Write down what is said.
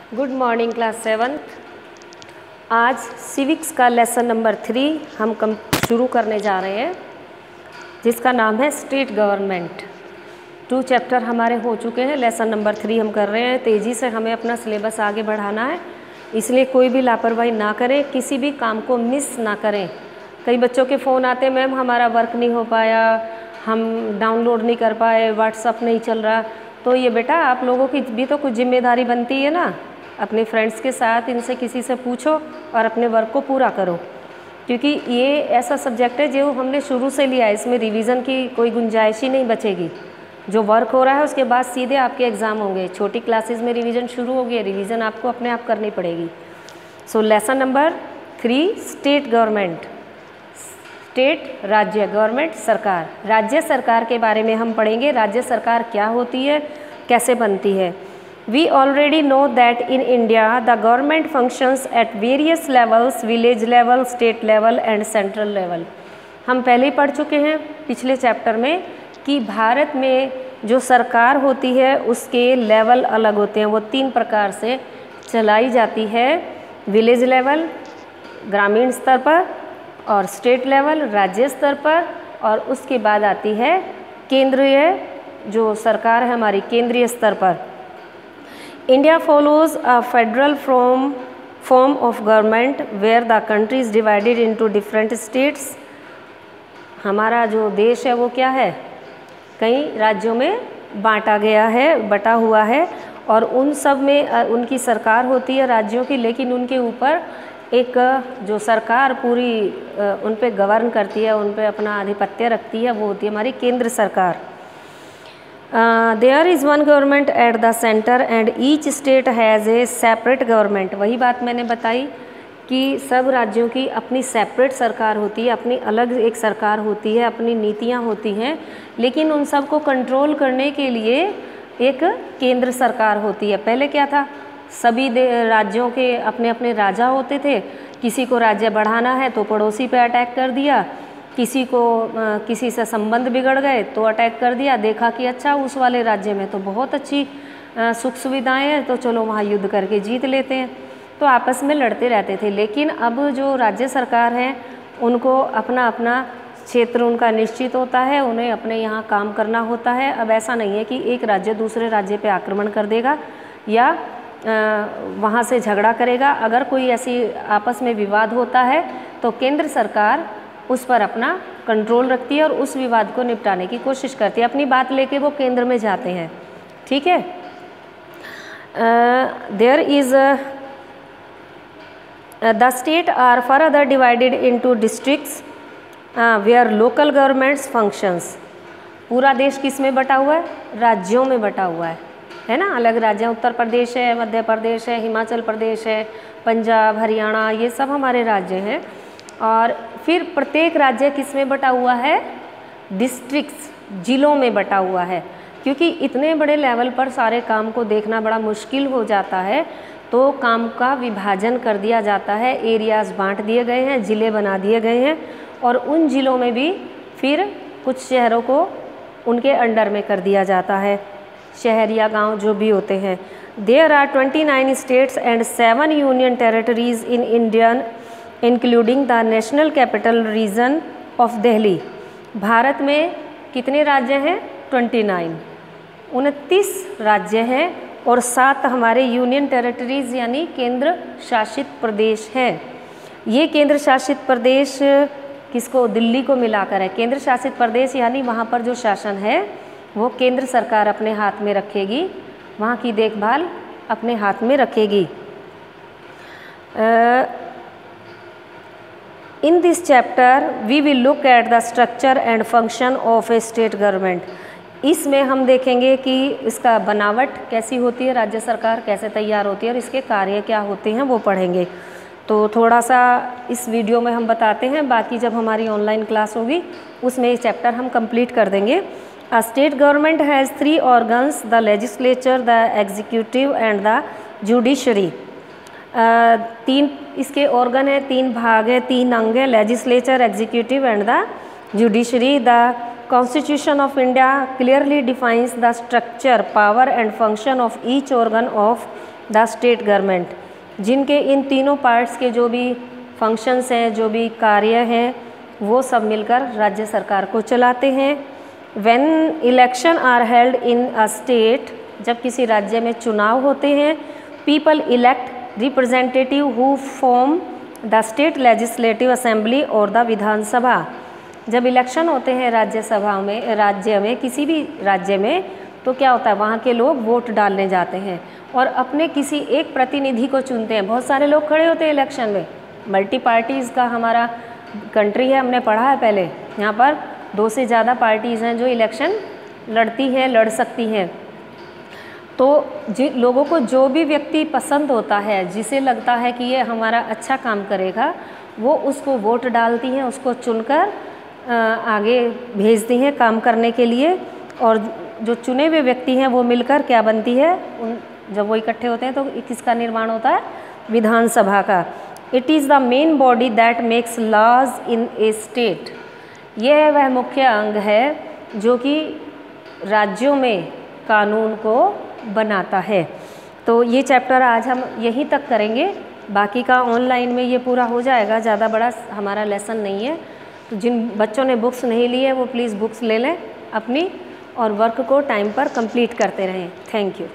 Good morning class 7th। आज civics का lesson number 3 हम शुरू करने जा रहे हैं, जिसका नाम है स्टेट गवर्नमेंट। 2 चैप्टर हमारे हो चुके हैं, लेसन नंबर 3 हम कर रहे हैं। तेज़ी से हमें अपना सिलेबस आगे बढ़ाना है, इसलिए कोई भी लापरवाही ना करें, किसी भी काम को मिस ना करें। कई बच्चों के फ़ोन आते हैं, मैम हमारा वर्क नहीं हो पाया, हम डाउनलोड नहीं कर पाए, व्हाट्सअप नहीं चल रहा। तो ये बेटा आप लोगों की भी तो कुछ जिम्मेदारी बनती है ना, अपने फ्रेंड्स के साथ इनसे किसी से पूछो और अपने वर्क को पूरा करो, क्योंकि ये ऐसा सब्जेक्ट है जो हमने शुरू से लिया है, इसमें रिवीजन की कोई गुंजाइश ही नहीं बचेगी। जो वर्क हो रहा है उसके बाद सीधे आपके एग्ज़ाम होंगे। छोटी क्लासेस में रिवीजन शुरू हो गई, रिवीजन आपको अपने आप करनी पड़ेगी। So lesson number 3 state government. State राज्य, गवर्नमेंट सरकार। राज्य सरकार के बारे में हम पढ़ेंगे। राज्य सरकार क्या होती है, कैसे बनती है। We already know that in India the government functions at various levels, village level, state level and central level। हम पहले ही पढ़ चुके हैं पिछले चैप्टर में कि भारत में जो सरकार होती है उसके लेवल अलग होते हैं। वो 3 प्रकार से चलाई जाती है, विलेज लेवल ग्रामीण स्तर पर, और स्टेट लेवल राज्य स्तर पर, और उसके बाद आती है केंद्रीय जो सरकार है हमारी केंद्रीय स्तर पर। India follows a federal form of government where the country is divided into different states। हमारा जो देश है वो क्या है, कई राज्यों में बांटा गया है, बटा हुआ है, और उन सब में उनकी सरकार होती है राज्यों की, लेकिन उनके ऊपर एक जो सरकार पूरी उन पे गवर्न करती है, उन पे अपना आधिपत्य रखती है, वो होती है हमारी केंद्र सरकार। There is one government at the centre and each state has a separate government. वही बात मैंने बताई कि सब राज्यों की अपनी सेपरेट सरकार होती है, अपनी अलग एक सरकार होती है, अपनी नीतियाँ होती हैं, लेकिन उन सब को कंट्रोल करने के लिए एक केंद्र सरकार होती है। पहले क्या था, सभी राज्यों के अपने अपने राजा होते थे। किसी को राज्य बढ़ाना है तो पड़ोसी पे अटैक कर दिया, किसी को किसी से संबंध बिगड़ गए तो अटैक कर दिया। देखा कि अच्छा उस वाले राज्य में तो बहुत अच्छी सुख सुविधाएं हैं, तो चलो वहाँ युद्ध करके जीत लेते हैं, तो आपस में लड़ते रहते थे। लेकिन अब जो राज्य सरकार है उनको अपना अपना क्षेत्र उनका निश्चित होता है, उन्हें अपने यहाँ काम करना होता है। अब ऐसा नहीं है कि एक राज्य दूसरे राज्य पे आक्रमण कर देगा या वहाँ से झगड़ा करेगा। अगर कोई ऐसी आपस में विवाद होता है तो केंद्र सरकार उस पर अपना कंट्रोल रखती है और उस विवाद को निपटाने की कोशिश करती है। अपनी बात लेके वो केंद्र में जाते हैं, ठीक है। There is the state are further divided into districts where local governments functions. पूरा देश किस में बटा हुआ है, राज्यों में बटा हुआ है ना। अलग राज्य, उत्तर प्रदेश है, मध्य प्रदेश है, हिमाचल प्रदेश है, पंजाब, हरियाणा, ये सब हमारे राज्य हैं। और फिर प्रत्येक राज्य किस में बटा हुआ है, डिस्ट्रिक्ट्स, जिलों में बटा हुआ है। क्योंकि इतने बड़े लेवल पर सारे काम को देखना बड़ा मुश्किल हो जाता है, तो काम का विभाजन कर दिया जाता है, एरियाज़ बांट दिए गए हैं, ज़िले बना दिए गए हैं, और उन ज़िलों में भी फिर कुछ शहरों को उनके अंडर में कर दिया जाता है, शहर या गांव जो भी होते हैं। There are 29 states and 7 union territories in Indian including the national capital region of Delhi. Bharat में कितने राज्य हैं, 29, 29 राज्य हैं और 7 हमारे यूनियन टेरिटरीज यानी केंद्र शासित प्रदेश हैं। ये केंद्र शासित प्रदेश किसको, दिल्ली को मिलाकर है। केंद्र शासित प्रदेश यानी वहाँ पर जो शासन है वो केंद्र सरकार अपने हाथ में रखेगी, वहाँ की देखभाल अपने हाथ में रखेगी। In this chapter we will look at the structure and function of a state government। इसमें हम देखेंगे कि इसका बनावट कैसी होती है, राज्य सरकार कैसे तैयार होती है और इसके कार्य क्या होते हैं वो पढ़ेंगे। तो थोड़ा सा इस वीडियो में हम बताते हैं, बाकी जब हमारी ऑनलाइन क्लास होगी उसमें ये चैप्टर हम कंप्लीट कर देंगे। A state government has 3 organs, the legislature, the executive and the judiciary। 3 इसके ऑर्गन है, 3 भाग है, 3 अंग है, legislature, executive and the judiciary. The constitution of India clearly defines the structure, power and function of each organ of the state government, जिनके इन तीनों parts के जो भी फंक्शंस हैं, जो भी कार्य हैं, वो सब मिलकर राज्य सरकार को चलाते हैं। When election are held in a state, जब किसी राज्य में चुनाव होते हैं, people elect representative who form the state legislative assembly और द विधानसभा। जब इलेक्शन होते हैं राज्यसभा में, राज्य में, किसी भी राज्य में, तो क्या होता है, वहाँ के लोग वोट डालने जाते हैं और अपने किसी एक प्रतिनिधि को चुनते हैं। बहुत सारे लोग खड़े होते हैं इलेक्शन में, मल्टी पार्टीज़ का हमारा कंट्री है, हमने पढ़ा है पहले। यहाँ पर 2 से ज़्यादा पार्टीज़ हैं जो इलेक्शन लड़ती हैं, लड़ सकती हैं। तो जिन लोगों को जो भी व्यक्ति पसंद होता है, जिसे लगता है कि ये हमारा अच्छा काम करेगा, वो उसको वोट डालती हैं, उसको चुनकर आगे भेजती हैं काम करने के लिए। और जो चुने हुए व्यक्ति हैं वो मिलकर क्या बनती है, जब वो इकट्ठे होते हैं तो किसका निर्माण होता है, विधानसभा का। It is the main body that makes laws in a state. यह वह मुख्य अंग है जो कि राज्यों में कानून को बनाता है। तो ये चैप्टर आज हम यहीं तक करेंगे, बाकी का ऑनलाइन में ये पूरा हो जाएगा, ज़्यादा बड़ा हमारा लेसन नहीं है। तो जिन बच्चों ने बुक्स नहीं ली है वो प्लीज़ बुक्स ले लें अपनी, और वर्क को टाइम पर कंप्लीट करते रहें। Thank you.